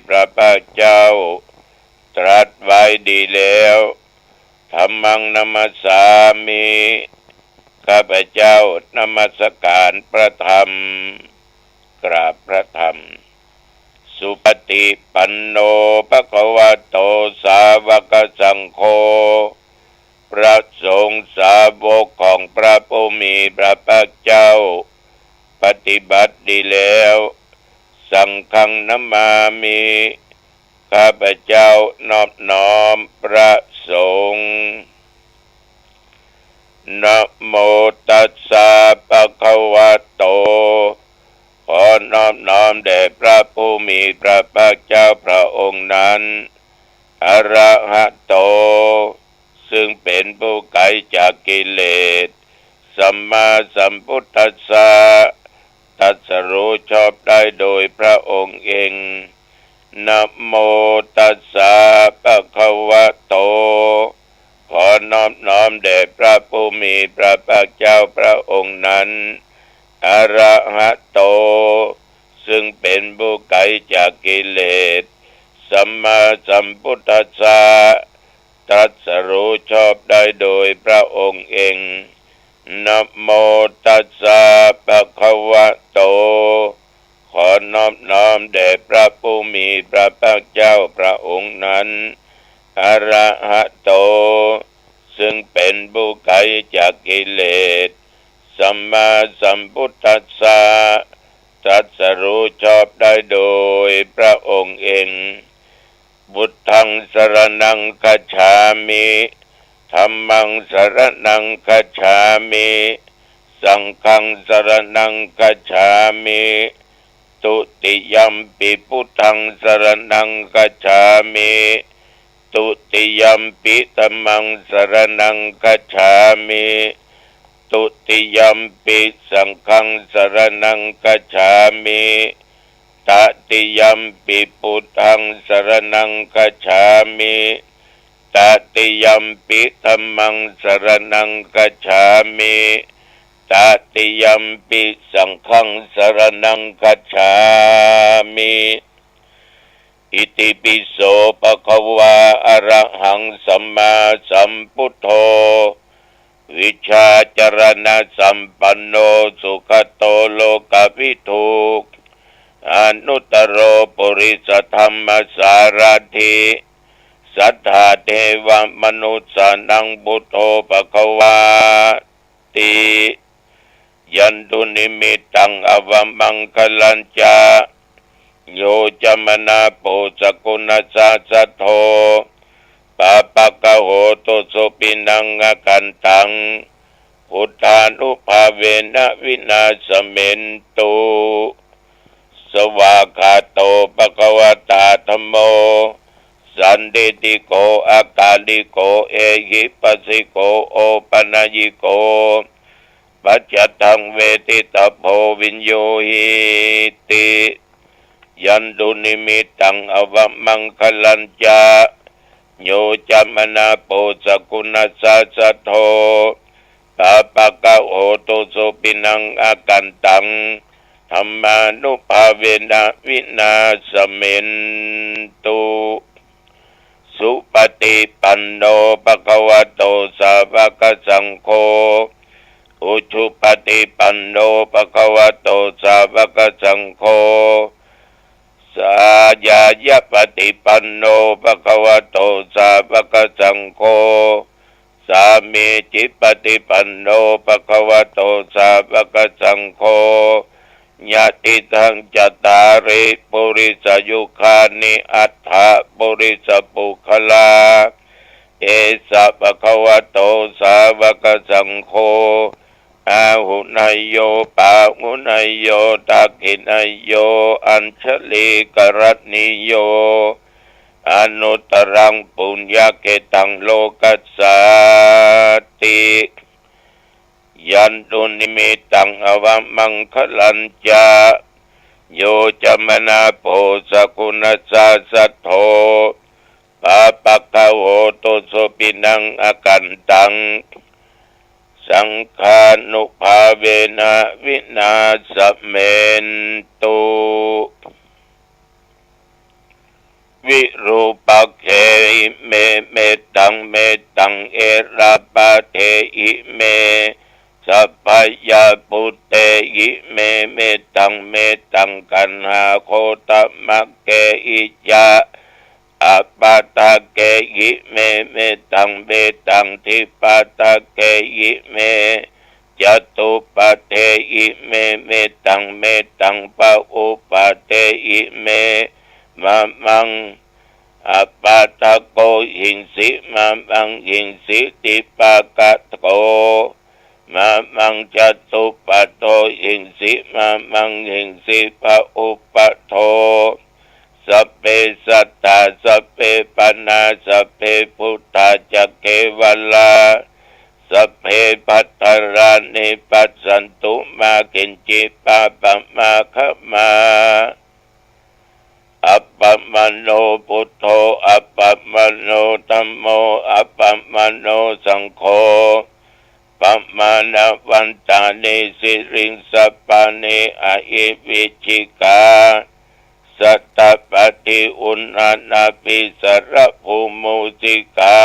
พระภาคเจ้าตรัสไว้ดีแล้วธัมมังนัมสสามิข้าพเจ้านมัสการพระธรรมกราบพระธรรมสุปฏิปันโนภควโตสาวกสังโฆพระสงฆ์สาวกของพระผู้มีพระภาคเจ้าปฏิบัติดีแล้วสังฆังนัมมามิข้าพเจ้านอบน้อมพระสงฆ์นะโมตัสสะภะคะวะโตขอนอบน้อมแด่พระผู้มีพระภาคเจ้าพระองค์นั้นอะระหะโตซึ่งเป็นผู้ไกลจากกิเลสสัมมาสัมพุทธัสสะตรัสรู้ชอบได้โดยพระองค์เองนะโมตัสสะภะคะวะโตขอนอบน้อมแด่พระผู้มีพระภาคเจ้าพระองค์นั้นอะระหะโตซึ่งเป็นผู้ไกลจากกิเลสสัมมาสัมพุทธัสสะตรัสรู้ชอบได้โดยพระองค์เองนะโมตัสสะภะคะวะโตขอนอบน้อมแด่พระผู้มีพระภาคเจ้าพระองค์นั้นอะระหะโตซึ่งเป็นผู้ไกลจากกิเลสสัมมาสัมพุทธัสสะตรัสรู้ชอบได้โดยพระองค์เองพุทธังสรณังคัจฉามิธัมมังสรณังคัจฉามิสังฆังสรณังคัจฉามิตุติยัมปิพุทธังสรณังคัจฉามิตุติยัมปิธัมมังสรณังคัจฉามิตุติยัมปิสังฆังสรณังคัจฉามิตติยัมปิพุทธังสรณังคัจฉามิตติยัมปิธัมมังสรณังคัจฉามิตติยัมปิสังฆังสรณังคัจฉามิอิติปิโสภะคะวะอะระหังสัมมาสัมพุทโธวิชาจรณะสัมปันโนสุขโตโลกวิทูอนุตตโรปุริสธรรมสารถิสัทธาเทวมนุสสานังพุทโธภควาติยันตุนิมิตังอวมังคลัญจาโยจมนาโปสกุณสาสัทโธปะปะกะโหตุสุปินังอกันตังพุทธานุภาเวนะวินาสเมนตุสวากขาโตภควตาธัมโมสันติติโกอากาลิโกเอหิปัสสิโกโอปนัญญิโกปัจจตังเวทิตโพวิญโยหิติยันตุนิมิตังอวมังคลัญจาโยจามนาโปสกุณสาสัทโธปะปะกะโหตุสุปินังอากันตังธัมมานุภาเวนะวินาสเมนตุสุปฏิปันโนภควโตสาวกสังโฆอุชุปฏิปันโนภควโตสาวกสังโฆสายายปฏิปันโนภควโตสาวกสังโฆสามีจิปฏิปันโนภควโตสาวกสังโฆญาติทังจัตตาริปุริสยุคานิอัฏฐปุริสปุคลาเอสะภควโตสาวกสังโฆอาหุนายโยปาหุนายโยตักขินายโยอัญชลีกรัตนิโยอนุตตรังปุญญเกตังโลกัสสาติยันตุนิมิตังอวมังคลัญจาโยจมนาโปสกุณสาสัทโธปะปะกะโหตุสุปินังอกันตังสังฆานุภาเวนะวินาสเมนตุ วิรูปักเขอิเมเมตังเมตังเอราปะเทอิเมสัพพยาปุตเตอิเมเมตังเมตังกันหาโคตมะเกอิจาอัปปาตะเกยิเมเมตังเมตังทิปาตะเกยิเมจตุปะเทอิเมเมตังเมตังปะอุปะเทอิเมมะมังอัปปาตะโกหิงสิมะมังหิงสิติปะกะโกมะมังจตุปะโตหิงสิมะมังหิงสิปะอุปะโทสัพเพสัตตาสัพเพปันนาสัพเพพุทธาจักเกวัลลาสัพเพปัตตารานิปัสสันตุมากินจิปะปะมาคะมาอัปปะมโนพุทโธอัปปะมโนธัมโมอัปปะมโนสังโฆปัมมานาวันตานิสิริงสัปปานิอาอิวิชิกาสัตตปฏิอุณานาปิสระภูมุสิกา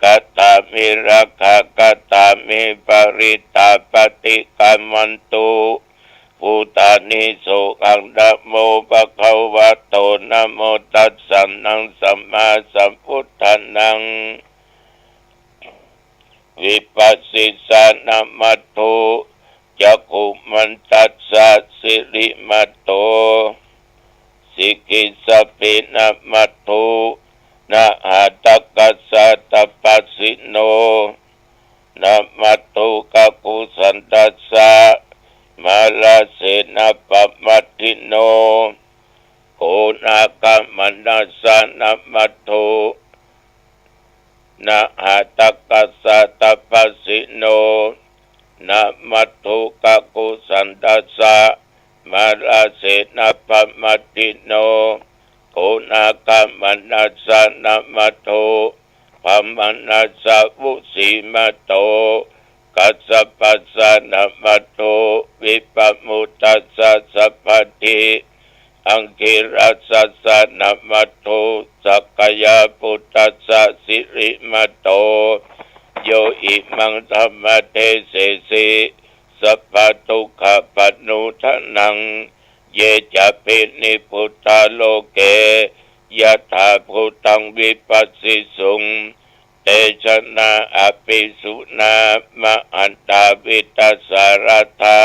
กตามิราคากตามิปริตาปฏิกามันตุพุทธานิสุขังนะโมภะคะวะโตนะโมตัสสะนังสัมมาสัมพุทธันังวิปัสสิสานามัตโตจักขุมันตัสสะสิริมัตโตสิกิสปินะมัตโตนะหะตักกัสสะตัปปัสสิโนนะมัตโตกะกุสันตัสสะมาลาเสนะปัปมัตติโนโกนากะมันนัสสะนะมัตโตนะหะตักกัสสะตัปปัสสิโนนะมัตโตกะกุสันตัสสะมาลาเสนะปัปมัตติโนโกนากะมันนัสสะนะมัตโตปัมมัสสะวุสีมัตโตกัสสะปัสสะนะมัตโตวิปัมมุตตัสสะสัพพติอังคิรัสสะสะนะมัตโตสักกายปุตตัสสะสิริมัตโตโยอิมังธัมมะเทเสสิสัพพทุกขปันนุทนังเยจะปินิพุทธาโลเกยะถาพุทธังวิปัสสิสุงเตชะนาอภิสุนามะอันตาวิตัสสารธา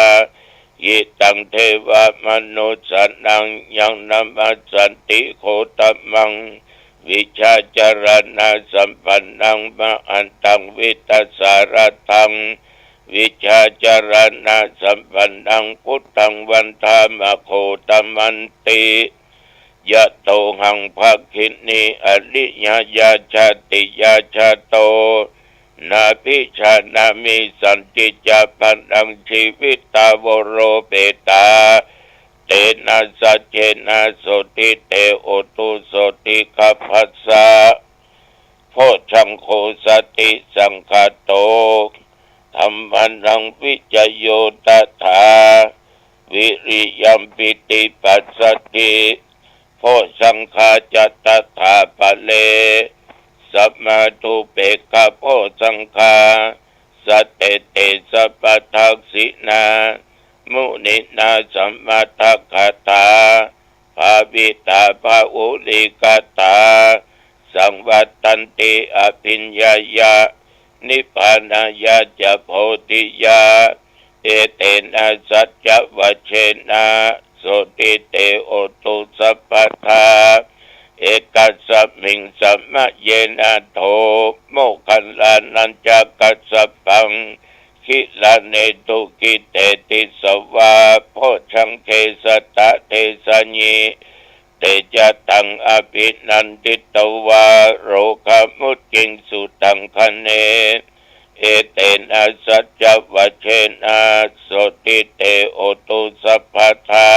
ยิตังเทวมนุสสนังยังนัมมัสสันติโคตมังวิชาจารณะสัมปันนังมะอันตังวิตัสสารทังวิชาจารณะสัมปันนังพุทธังวันธามะโคตมันติยะโตหังภคินีอริยญาชาติยาชาโตนาภิชานามิสันติจาปันดังชีวิตาวโรเปตาเตนะสัจเจนะโสติเตโอตุโสติคัพพัสสะโพชังโคสติสังคโตธัมมันังวิจโยตถาวิริยัมปิติปัสสติโพสังฆาจัตถาปะเลสัมมาตุเปกขโพสังฆาสัตเตเตสัพพทักษินามุนินาสัมมาทัคคตาภาวิตาภาอุลิกตาสังวัตตันติอภิญญายะนิพพานายะจะโพธิยาเอเตนะสัจจวัชเชนะโสติเตโอตุสัพพทาเอกัสสมิงสัมมะเยนะโทโมคัลลานัญจักกัสสปังคิลาเนตุกิเตติสวาโพชังเคสตะเทสัญญิเตจตังอภินันติตวาโรคมุตกิงสุตังคะเนเอเตนะสัจจวัชเชนะโสติเตโอตุสัพพทา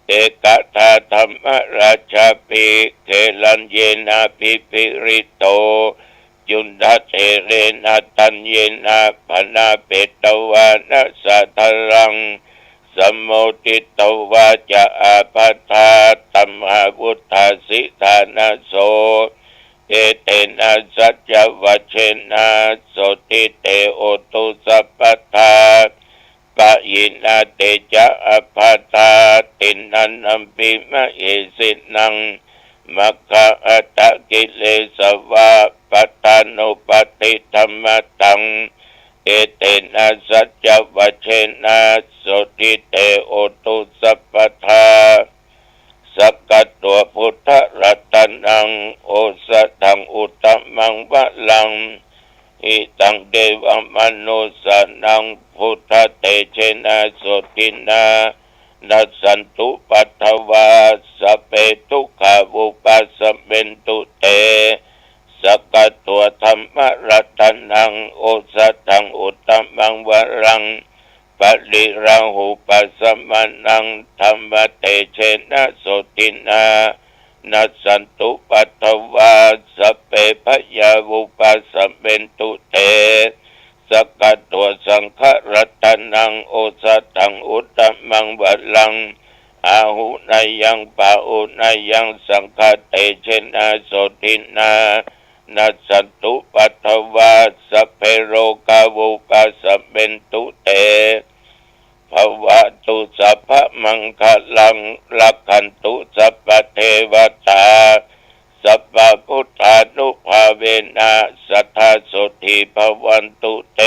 เอกทาธรรมราชาปิเขลันเยนะปิปิริโตจุนทเทเรนะตัญเยนะปนาเปตวานะสัทรัง สมุติตวาจะอาปาทาตัมหาวุธาสิธานาโสเอเตนะสัจจวัชเชนะโสติเตโอตุสัพพทาปะยินาเตจะอภาตาตินันอัมปิมะเอสินังมัคคะอัตตกิเลสวะปัตตานุปติธรรมตังเอเตนะสัจจวัชเชนะโสติเตโอตุสัพพทาสักกัตตัวพุทธรัตนังโอสถังอุตตมังวะลังอิตังเดวมนุสานังพุทธเตเชนะโสตินานัสสันตุปัทวาสัพเพทุกขาวุปัสสเมนตุเตสักกัตตัวธรรมรัตนังโอสถังอุตตมังวะลังปริราหุปัสสมานังธรรมเตเชนะโสตินานัสสันตุปัทวาสัพเพพยาวุปัสสเมนตุเตสักกัตตัวสังฆรัตนังโอสถังอุตตมังวะลังอาหุนายังปะอุนายังสังฆเตเชนะโสตินานัสสันตุปัทวาสัพเพโรกาวุปัสสเมนตุเตภวตุสัพพมังคลังลักขันตุสัพพเทวตาสัพพพุทธานุภาเวนะสัทธาโสติภวันตุเต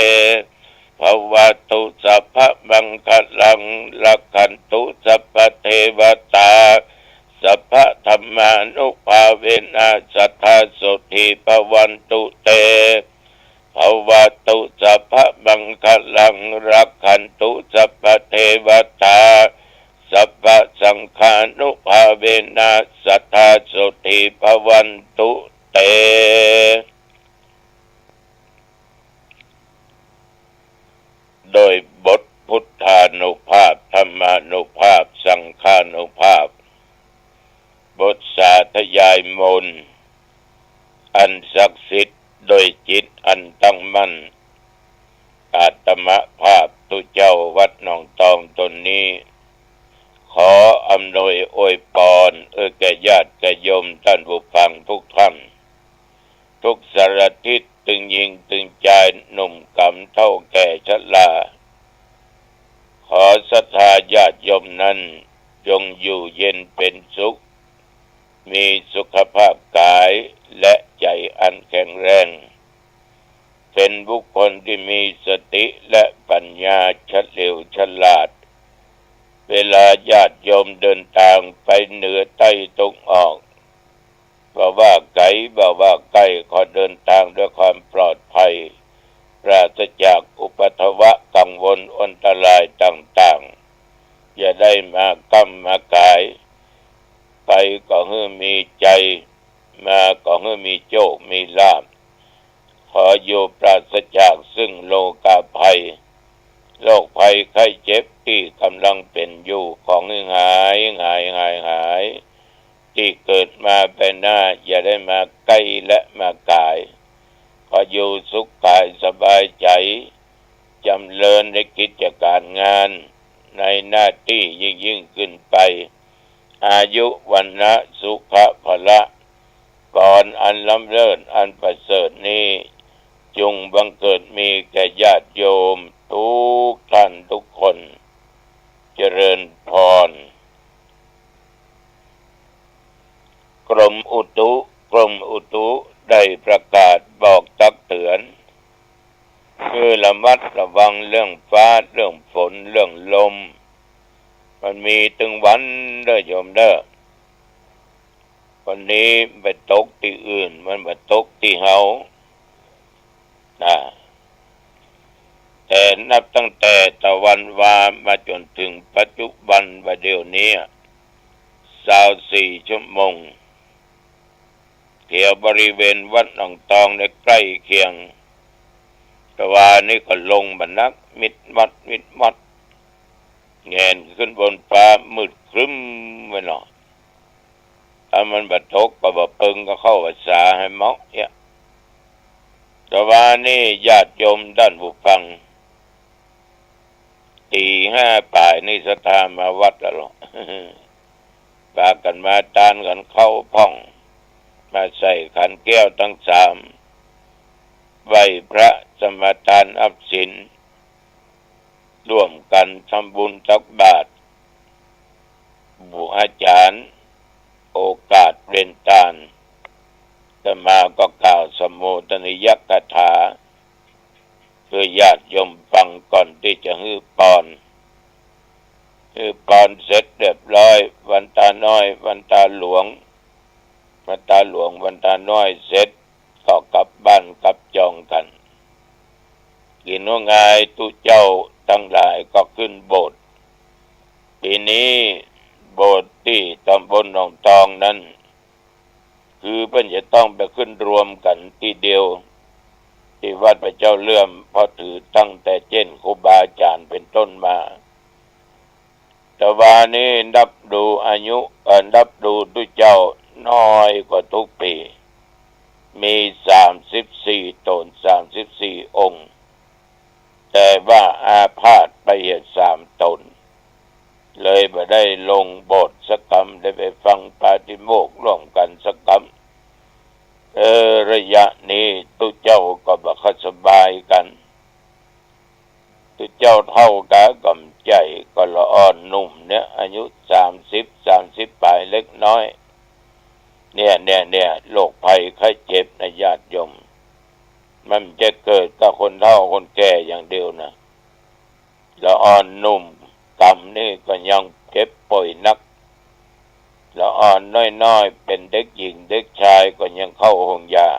ภวตุสัพพมังคลังลักขันตุสัพพเทวตาสัพพธรรมานุภาเวนะสัทธาโสติภวันตุเตภวตุสัพพมังคลังรักขันตุสัพพเทวตาสัพพสังฆานุภาเวนะสัทธาโสติภวันตุเตโดยบทพุทธานุภาพธรรมานุภาพสังฆานุภาพบทสาธยายมนต์อันศักดิ์สิทธิ์โดยจิตอันตั้งมั่นอาตมภาพตุเจ้าวัดหนองตองตนนี้ขออำนวยอวยพรแก่ญาติแก่โยมท่านผู้ฟังทุกท่านทุกสารทิศตึงยิงตึงใจหนุ่มกำเท่าแก่ชราขอศรัทธาญาติโยมนั้นจงอยู่เย็นเป็นสุขมีสุขภาพกายและใจอันแข็งแรงเป็นบุคคลที่มีสติและปัญญาเฉลียวฉลาดเวลาญาติโยมเดินทางไปเหนือใต้ตกออกบ่ว่าไกลบ่ว่าใกล้ขอเดินทางด้วยความปลอดภัยปราศจากอุปัฏฐวะกังวลอันตรายต่างๆอย่าได้มากำมากายไปก็ให้มีใจมาก็ให้มีโชคมีลาภขออยู่ปราศจากซึ่งโลกาภัยโรคภัยไข้เจ็บที่กำลังเป็นอยู่ของหายที่เกิดมาเป็นหน้าอย่าได้มาใกล้และมากายขออยู่สุขกายสบายใจจำเริญในกิจการงานในหน้าที่ยิ่งขึ้นไปอายุวันนะสุขะพละก่อนอันล้ำเลิศอันประเสริฐนี้จงบังเกิดมีแก่ญาติโยมทุกท่านทุกคนเจริญพรกรมอุตุได้ประกาศบอกตักเตือนคือระมัดระวังเรื่องฟ้าเรื่องฝนเรื่องลมมันมีถึงวันเด้อโยมเด้อวันนี้ไปตกที่อื่นมันไปตกที่เฮาแต่นับตั้งแต่ตะวันวามาจนถึงปัจจุบันว่าเดี๋ยวนี้24 ชั่วโมงเกี่ยวบริเวณวัดหนองตองในใกล้เคียงตะวันนี้ก็ลงบันนักมิดมัดแงนขึ้นบนฟ้ามืดครึ้มไปหน่อยถ้ามันบัดทกก็บ่เปิงก็เข้าภาษาให้เหมาะเนี่ยแต่ว่านี่ญาติโยมด้านผู้ฟัง 4-5ป่ายนี่ศรัทธามาวัดแล้วหรอปากันมาตานกันเข้าพ่องมาใส่ขันแก้วทั้ง3ไหว้พระสมทานอัปสินร่วมกันทำบุญตักบาตรบูอาจารย์โอกาสเว้นตาลอาตมาก็กล่าวสมโภชนิยกถาเพื่อญาติโยมฟังก่อนที่จะฮือพรเสร็จเรียบร้อยวันตาน้อยวันตาหลวงวันตาหลวงวันตาน้อยเสร็จก็กลับบ้านกลับจองกันกินว่าไงตุเจ้าทั้งหลายก็ขึ้นโบสถ์ปีนี้โบสถ์ที่ตำบลหนองตองนั้นคือเพิ่นจะต้องไปขึ้นรวมกันที่เดียวที่วัดพระเจ้าเลื่อมเพราะถือตั้งแต่เจนครูบาอาจารย์เป็นต้นมาแต่ว่านี้นับดูอายุนับดูตุเจ้าน้อยกว่าทุกปีมี34ตน34องค์แต่ว่าอาพาธไปเหตุ3ตนเลยไม่ได้ลงโบสถ์สักคำได้ไปฟังปาฏิโมกข์ร่วมกันสักคำระยะนี้ตุเจ้าก็บ่ค่อยสบายกันตุเจ้าเท่ากะกำใจก็ละอ่อนหนุ่มเนี่ยอายุ30ปลายเล็กน้อยเนี่ยโรคภัยไข้เจ็บนะญาติโยมมันจะเกิดกับคนเฒ่าคนแก่อย่างเดียวนะละอ่อนหนุ่มกำนี่ก็ยังเจ็บป่วยนักละอ่อนน้อยๆเป็นเด็กหญิงเด็กชายก็ยังเข้าห้องยา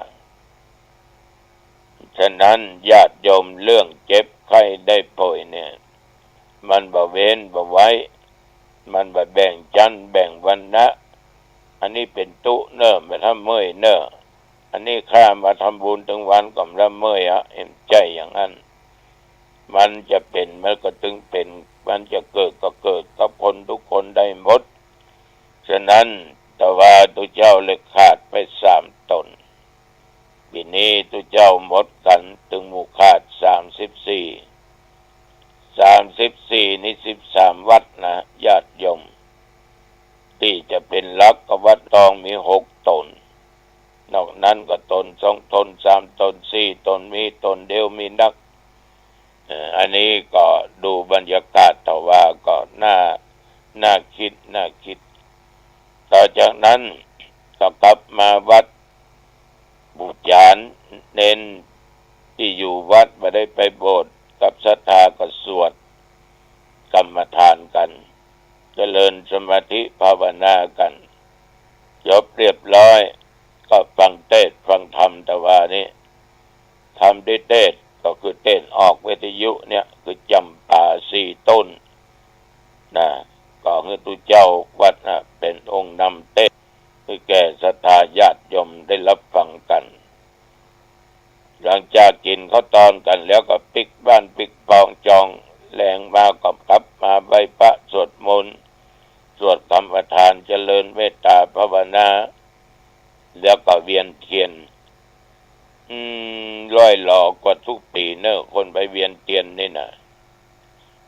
ฉะนั้นญาติโยมเรื่องเจ็บไข้ได้ป่วยเนี่ยมันบ่เว้นบ่ไว้มันบ่แบ่งชั้นแบ่งวรรณะอันนี้เป็นตุเนิ่มไปทำเมื่อยเน้ออันนี้ข้ามาทำบุญถึงวันก็ละเมื่อยเห็นใจอย่างนั้นมันจะเป็นมันก็ถึงเป็นมันจะเกิดก็เกิดกับคนทุกคนได้หมดฉะนั้นแต่ว่าตุเจ้าเลยขาดไป3ตนปีนี้ตุเจ้าหมดกันถึงหมู่ขาด34นี่13วัดนะญาติโยมที่จะเป็นหลักก็วัดตองมี6ตนนอกนั้นก็ตน2ตน3ตน4ตนมีตนเดียวมีนักอันนี้ก็ดูบรรยากาศแต่ว่าก็น่าคิดต่อจากนั้นก็กลับมาวัดบูชาเน้นที่อยู่วัดไม่ได้ไปโบสถ์กับศรัทธาก็สวดกรรมฐานกันเจริญสมาธิภาวนากันจบเรียบร้อยก็ฟังเทศน์ฟังธรรมแต่ว่านี้ทำได้เทศน์ก็คือเทศน์ออกวิทยุเนี่ยคือจำป่า4ต้นนะก็คือตุเจ้าวัดนะเป็นองค์นำเทศน์คือแก่ศรัทธาญาติโยมได้รับฟังกันหลังจากกินข้าวตอนกันแล้วก็ปิกบ้านปิกปองจองแรงมากับกลับมาไหว้พระสวดมนต์สวดกรรมฐานเจริญเมตตาภาวนาแล้วก็เวียนเทียนร้อยหล่อกว่าทุกปีเนอะคนไปเวียนเทียนนี่นะ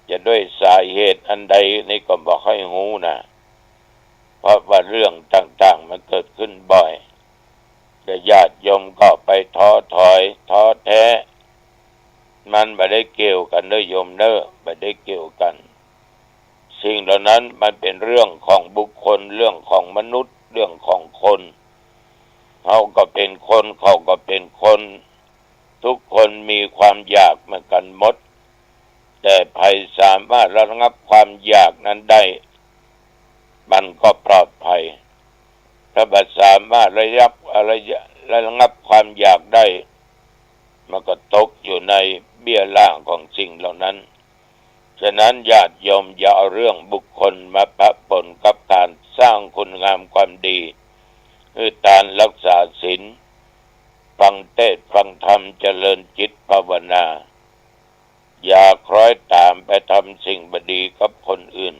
จะด้วยสาเหตุอันใดนี่ก็บอกให้หูนะเพราะว่าเรื่องต่างๆมันเกิดขึ้นบ่อยแต่ญาติโยมก็ไปท้อถอยท้อแท้มันไม่ได้เกี่ยวกันเนอะโยมเนอะไม่ได้เกี่ยวกันสิ่งเหล่านั้นมันเป็นเรื่องของบุคคลเรื่องของมนุษย์เรื่องของคนเขาก็เป็นคนเขาก็เป็นคนทุกคนมีความอยากเหมือนกันหมดแต่ภัยสามารถระงับความอยากนั้นได้มันก็ปลอดภัยถ้าบัดสามารถระงับความอยากได้มันก็ตกอยู่ในเบี้ยล่างของสิ่งเหล่านั้นฉะนั้นญาติโยมอย่าเอาเรื่องบุคคลมาปะปนกับการสร้างคุณงามความดีคือการรักษาศีลฟังเทศน์ฟังธรรมเจริญจิตภาวนาอย่าคล้อยตามไปทำสิ่งบดีกับคนอื่น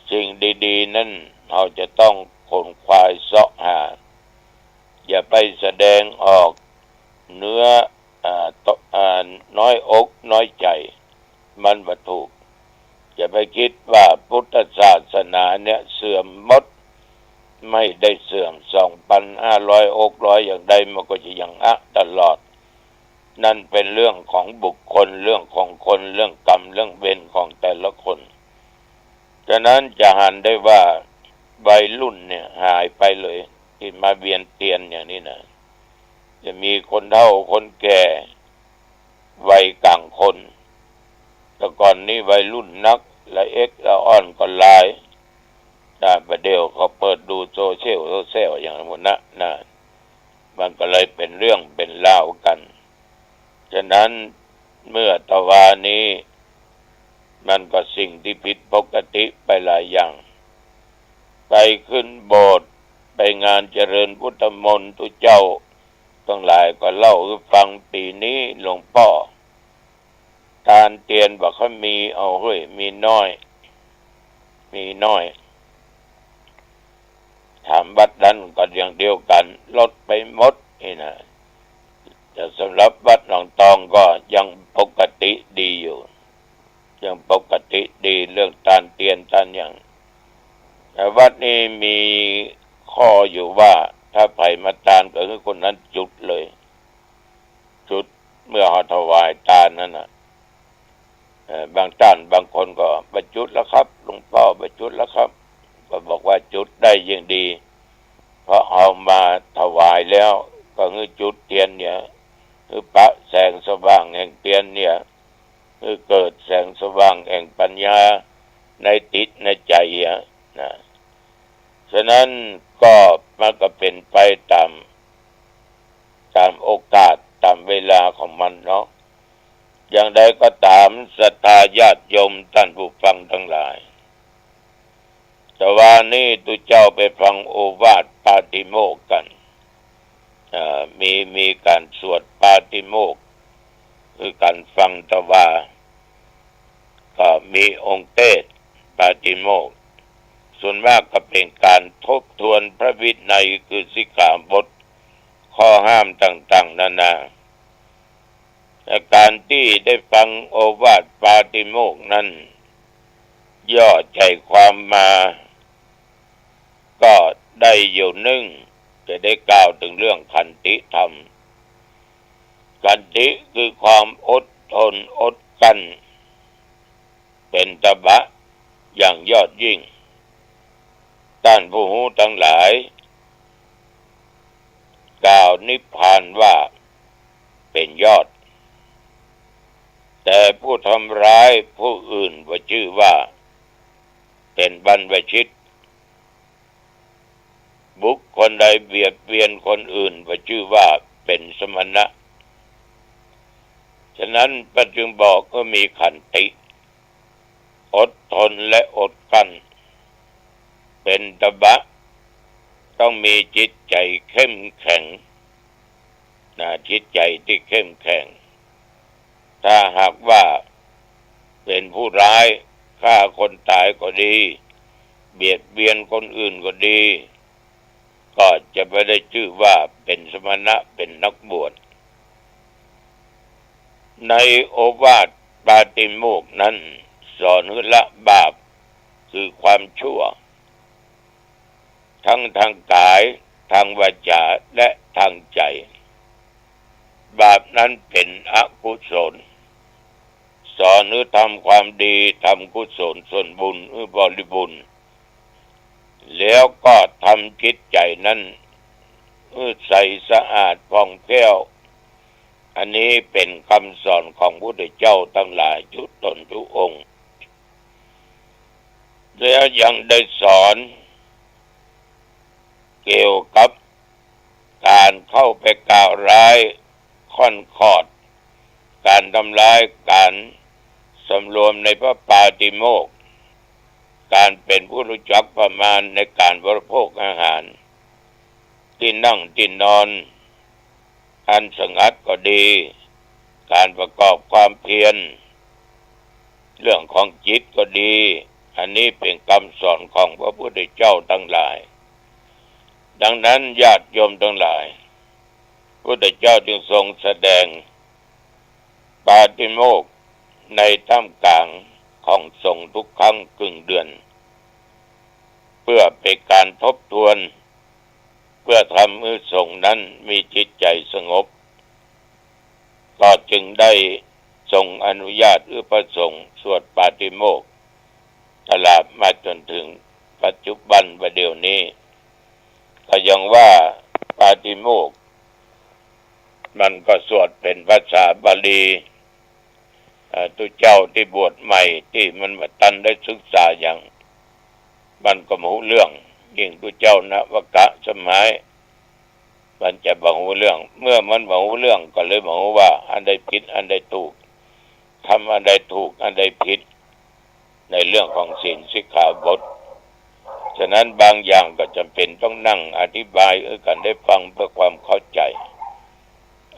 สิ่งดีๆนั่นเราจะต้องขนขวายเสาะหาอย่าไปแสดงออกเนื้อน้อยอกน้อยใจมันบ่ถูก จะไปคิดว่าพุทธศาสนาเนี่ยเสื่อมหมดไม่ได้เสื่อม2,500 600อย่างใดมันก็จะยังตลอดนั่นเป็นเรื่องของบุคคลเรื่องของคนเรื่องกรรมเรื่องเวรของแต่ละคนฉะนั้นจะหันได้ว่าวัยรุ่นเนี่ยหายไปเลยที่มาเวียนเทียนอย่างนี้นะจะมีคนเฒ่าคนแก่วัยกลางคนแต่ก่อนนี้วัยรุ่นนักละเอ็กละอ่อนก็หลายได้ประเดี๋ยวเขาเปิดดูโซเชียลอย่างนั้นหมดนะมันก็เลยเป็นเรื่องเป็นราวกันฉะนั้นเมื่อตะวานี้มันก็สิ่งที่ผิดปกติไปหลายอย่างไปขึ้นโบสถ์ไปงานเจริญพุทธมนต์ทุกเจ้าต้องหลายก็เล่าให้ฟังปีนี้หลวงพ่อทานเตียนบอกเขามีเอาเฮ้ยมีน้อยถามวัดนั้นก็อย่างเดียวกันลดไปหมดนี่นะแต่สำหรับวัดหนองตองก็ยังปกติดีอยู่ยังปกติดีเรื่องทานเตียนทานอย่างแต่วัดนี้มีข้ออยู่ว่าถ้าไผ่มาทานก็คือคนนั้นจุดเลยจุดเมื่อเขาถวายทานนั่นนะบางท่านบางคนก็บรรจุแล้วครับหลวงพ่อบรรจุแล้วครับก็บอกว่าจุดได้ยิ่งดีเพราะเอามาถวายแล้วก็คือจุดเทียนเนี่ยคือปะแสงสว่างแห่งเทียนเนี่ยคือเกิดแสงสว่างแห่งปัญญาในจิตในใจนะฉะนั้นก็มันก็เป็นไปตามโอกาสตามเวลาของมันเนาะอย่างใดก็ตามศรัทธาญาติโยมท่านผู้ฟังทั้งหลายแต่ว่านี่ตุเจ้าไปฟังโอวาทปาติโมกข์กันมีการสวดปาติโมกข์คือการฟังตะวาก็มีองค์เทศปาติโมกข์ส่วนมากก็เป็นการทบทวนพระวินัยคือสิกขาบทข้อห้ามต่างๆนานาการที่ได้ฟังโอวาทปาติโมกข์นั้นย่อใจความมาก็ได้อยู่หนึ่งจะได้กล่าวถึงเรื่องขันติธรรมขันติคือความอดทนอดกลั้นเป็นตบะอย่างยอดยิ่งท่านผู้รู้ทั้งหลายกล่าวนิพพานว่าเป็นยอดแต่ผู้ทำร้ายผู้อื่นว่าชื่อว่าเป็นบรรพชิตบุคคลใดเบียดเบียนคนอื่นว่าชื่อว่าเป็นสมณะฉะนั้นพระจึงบอกก็มีขันติอดทนและอดกลั้นเป็นตบะต้องมีจิตใจเข้มแข็งจิตใจที่เข้มแข็งถ้าหากว่าเป็นผู้ร้ายฆ่าคนตายก็ดีเบียดเบียนคนอื่นก็ดีก็จะไม่ได้ชื่อว่าเป็นสมณะเป็นนักบวชในโอวาทปาติโมกข์นั้นสอนให้ละบาปคือความชั่วทั้งทางกายทางวาจาและทางใจบาปนั้นเป็นอกุศลสอนให้ทำความดีทำกุศลส่วนบุญบริบูรณ์แล้วก็ทำจิตใจนั้นใสสะอาดผ่องแผ้วอันนี้เป็นคำสอนของพระพุทธเจ้าทั้งหลายทุกตนทุกองค์แล้วยังได้สอนเกี่ยวกับการเข้าไปกล่าวร้ายค่อนขอดการทำร้ายการสำรวมในพระปาติโมกข์การเป็นผู้รู้จักประมาณในการบริโภคอาหารที่นั่งที่นอนอันสงัดก็ดีการประกอบความเพียรเรื่องของจิตก็ดีอันนี้เป็นคำสอนของพระพุทธเจ้าทั้งหลายดังนั้นญาติโยมทั้งหลายพระพุทธเจ้าจึงทรงแสดงปาติโมกข์ในท่ามกลางข ของสงฆ์ทุกครั้งครึ่งเดือนเพื่อเป็นการทบทวนเพื่อทำให้สงฆ์นั้นมีจิตใจสงบก็จึงได้ทรงอนุญาตพระสงฆ์สวดปาฏิโมกข์ตลอดมาจนถึงปัจจุบันประเดี๋ยวนี้ก็ยังว่าปาฏิโมกข์มันก็สวดเป็นภาษาบาลีตุเจ้าที่บวชใหม่ที่มันมาตันได้ศึกษาอย่างมันก็ไม่รู้เรื่องยิ่งตุเจ้านะวกะสมัยมันจะบ่รู้เรื่องเมื่อมันบ่รู้เรื่องก็เลยบ่รู้ว่าอันใดผิดอันใดถูกทำอันใดถูกอันใดผิดในเรื่องของศีลสิกขาบทฉะนั้นบางอย่างก็จำเป็นต้องนั่งอธิบายกันได้ฟังเพื่อความเข้าใจ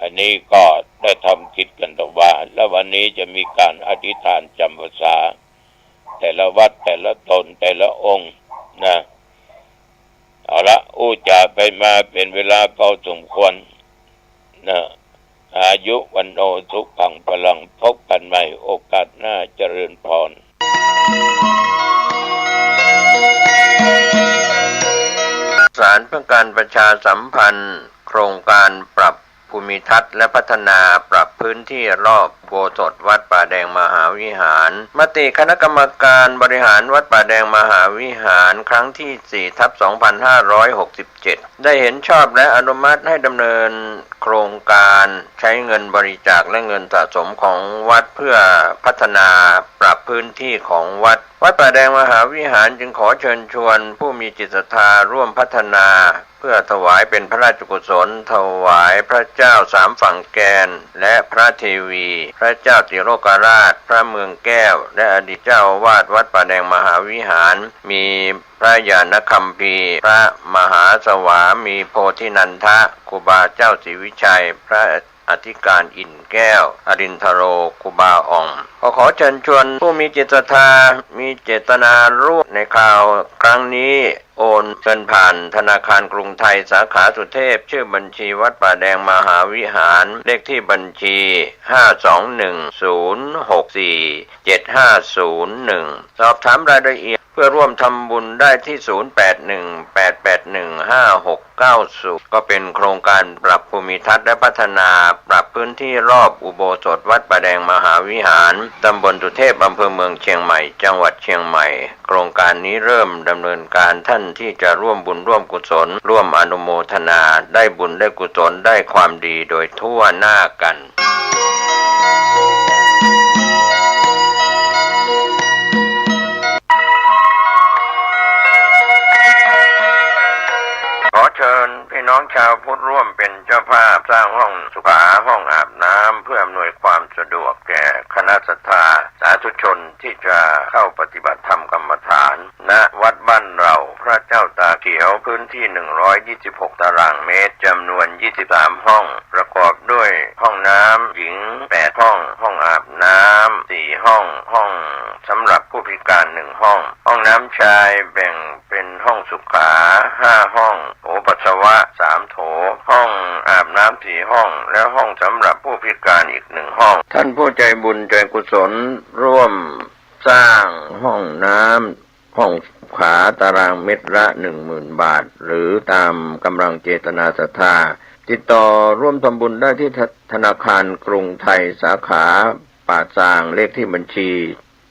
อันนี้ก็ได้ทำคิดกันต่อว่าแล้ววันนี้จะมีการอธิษฐานจำพรรษาแต่ละวัดแต่ละตนแต่ละองค์นะเอาละจาไปมาเป็นเวลาพอสมควรนะอายุวันโนสุขังพลังพบกันใหม่โอกาสหน้าเจริญพรสารเพื่อการประชาสัมพันธ์โครงการปรับภูมิทัศน์และพัฒนาปรับพื้นที่รอบโบสถ์วัดป่าแดงมหาวิหารมติคณะกรรมการบริหารวัดป่าแดงมหาวิหารครั้งที่ 4/2567 ได้เห็นชอบและอนุมัติให้ดำเนินโครงการใช้เงินบริจาคและเงินสะสมของวัดเพื่อพัฒนาปรับพื้นที่ของวัดป่าแดงมหาวิหารจึงขอเชิญชวนผู้มีจิตศรัทธาร่วมพัฒนาเพื่อถวายเป็นพระราชกุศลถวายพระเจ้าสามฝั่งแกนและพระเทวีพระเจ้าติโลกราชพระเมืองแก้วและอดีตเจ้าอาวาสวัดป่าแดงมหาวิหารมีพระญาณคัมภีร์พระมหาสวามีโพธินันทะครูบาเจ้าศรีวิชัยพระอธิการอินแก้วอรินทโรครูบาอ่องขอเชิญชวนผู้มีจิตศรัทธามีเจตนาร่วมในข่าวครั้งนี้โอนเงินผ่านธนาคารกรุงไทยสาขาสุเทพชื่อบัญชีวัดป่าแดงมหาวิหารเลขที่บัญชี521064750สอบถามรายละเอียดเพื่อร่วมทำบุญได้ที่0818815690ก็เป็นโครงการปรับภูมิทัศน์และพัฒนาปรับพื้นที่รอบอุโบสถวัดป่าแดงมหาวิหารตำบลสุเทพอำเภอเมืองเชียงใหม่จังหวัดเชียงใหม่โครงการนี้เริ่มดำเนินการท่านที่จะร่วมบุญร่วมกุศลร่วมอนุโมทนาได้บุญได้กุศลได้ความดีโดยทั่วหน้ากันขอเชิญพี่น้องชาวพุทธร่วมเป็นเจ้าภาพสร้างห้องสุขาห้องอาบน้ำเพื่ออำนวยความสะดวกแก่คณะศรัทธาสาธุชนที่จะเข้าปฏิบัติธรรมกรรมฐานณวัดบ้านเราพระเจ้าตาเขียวพื้นที่126ตารางเมตรจำนวน23ห้องประกอบด้วยห้องน้ำหญิง8ห้องห้องอาบน้ำ4ห้องห้องสำหรับผู้พิการ1ห้องห้องน้ำชายแบ่งเป็นห้องสุขา5ห้องโถปัสสาวะ3โถห้องอาบน้ำ4ห้องและห้องสำหรับผู้พิการอีก1ห้องท่านผู้ใจบุญใจกุศลร่วมสร้างห้องน้ำห้องขาตารางเมตรละ 10,000 บาทหรือตามกำลังเจตนาศรัทธาติดต่อร่วมทำบุญได้ที่ธนาคารกรุงไทยสาขาป่าซางเลขที่บัญชี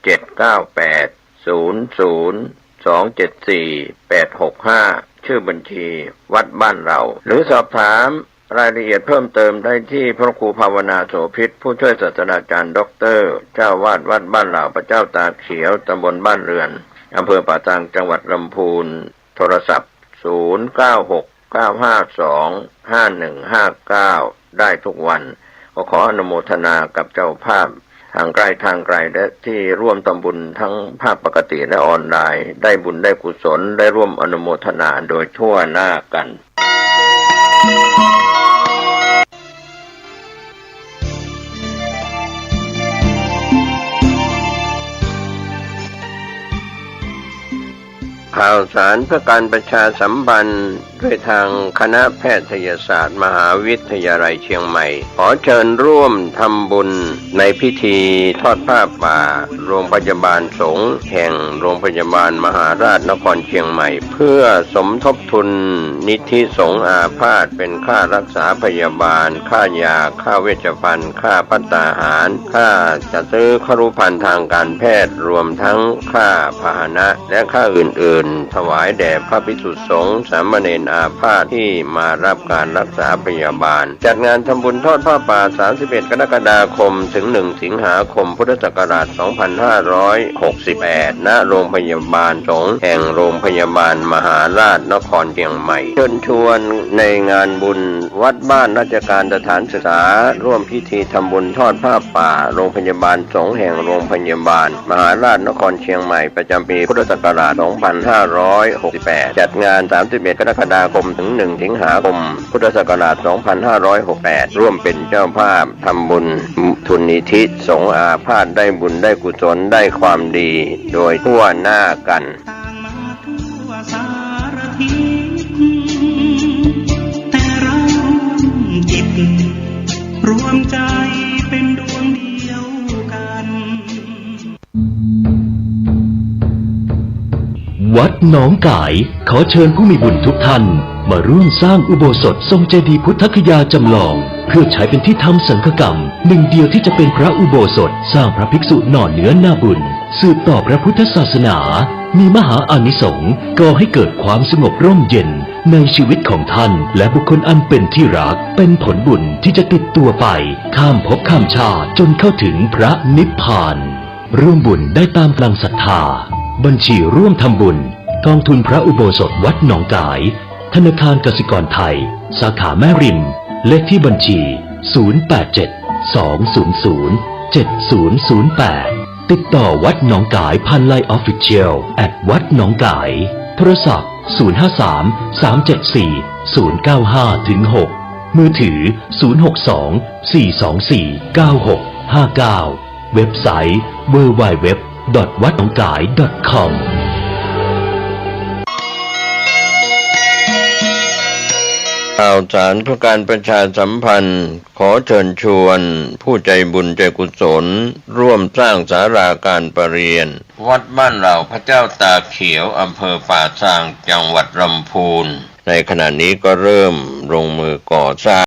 79800274865ชื่อบัญชีวัดบ้านเราหรือสอบถามรายละเอียดเพิ่มเติมได้ที่พระครูภาวนาโสภิตผู้ช่วยศาสตราจารย์ด็อกเตอร์เจ้าวาดวัดบ้านเหล่าพระเจ้าตาเขียวตำบลบ้านเรือนอำเภอป่าซางจังหวัดลำพูนโทรศัพท์0969525159ได้ทุกวันขออนุโมทนากับเจ้าภาพทางไกลทางไกลและที่ร่วมทำบุญทั้งภาพปกติและออนไลน์ได้บุญได้กุศลได้ร่วมอนุโมทนาโดยทั่วหน้ากันข่าว าวสารเพื่อการประชาสัมพันธ์ด้วยทางคณะแพทยศาสตร์มหาวิทยาลัยเชียงใหม่ขอเชิญร่วมทำบุญในพิธีทอดผ้าป่าโรงพยาบาลสงฆ์แห่งโรงพยาบาลมหาราชนครเชียงใหม่เพื่อสมทบทุนนิธิสงฆ์อาพาธเป็นค่ารักษาพยาบาลค่ายาค่าเวชภัณฑ์ค่าภัตตาหารค่าจัดซื้อครุภัณฑ์ทางการแพทย์รวมทั้งค่าพาหนะและค่าอื่นๆถวายแด่พระภิกษุสงฆ์สามเณรอาพาธที่มารับการรักษาพยาบาลจัดงานทำบุญทอดผ้าป่า31 กรกฎาคมถึง1 สิงหาคมพุทธศักราช 2568 ณ โรงพยาบาลสงฆ์แห่งโรงพยาบาลมหาราชนครเชียงใหม่เชิญชวนในงานบุญวัดบ้านราชการสถานศึกษาร่วมพิธีทำบุญทอดผ้าป่าโรงพยาบาลสงฆ์แห่งโรงพยาบาลมหาราชนครเชียงใหม่ประจำปีพุทธศักราช 2568 จัดงาน 31 กรกฎาคมถึง 1 สิงหาคม พุทธศักราช 2568 ร่วมเป็นเจ้าภาพทำบุญทุนนิธิสงฆ์อาพาธได้บุญได้กุศลได้ความดีโดยทั่วหน้ากันแต่เราจิตรวมใจเป็นดวงเดียวกันวัดหนองกายขอเชิญผู้มีบุญทุกท่านมาร่วมสร้างอุโบสถทรงเจดีย์พุทธคยาจำลองเพื่อใช้เป็นที่ทำสังฆกรรมหนึ่งเดียวที่จะเป็นพระอุโบสถสร้างพระภิกษุหน่อเนื้อหน้าบุญสืบต่อพระพุทธศาสนามีมหาอานิสงส์ก่อให้เกิดความสงบร่มเย็นในชีวิตของท่านและบุคคลอันเป็นที่รักเป็นผลบุญที่จะติดตัวไปข้ามภพข้ามชาติจนเข้าถึงพระนิพพานร่วมบุญได้ตามกำลังศรัทธาบัญชีร่วมทำบุญกองทุนพระอุโบสถวัดหนองกายธนาคารกสิกรไทยสาขาแม่ริมเลขที่บัญชี 087-200-7008 ติดต่อวัดหนองกายผ่านไลน์ Official วัดหนองกายโทรศัพท์ 053-374-095-6 มือถือ 062-424-9659 เว็บไซต์ www.wadnongkai.comข่าวสารเพื่อการประชาสัมพันธ์ขอเชิญชวนผู้ใจบุญใจกุศลร่วมสร้างศาลาการประเรียนวัดบ้านเหล่าพระเจ้าตาเขียวอำเภอป่าซางจังหวัดลำพูนในขณะนี้ก็เริ่มลงมือก่อสร้าง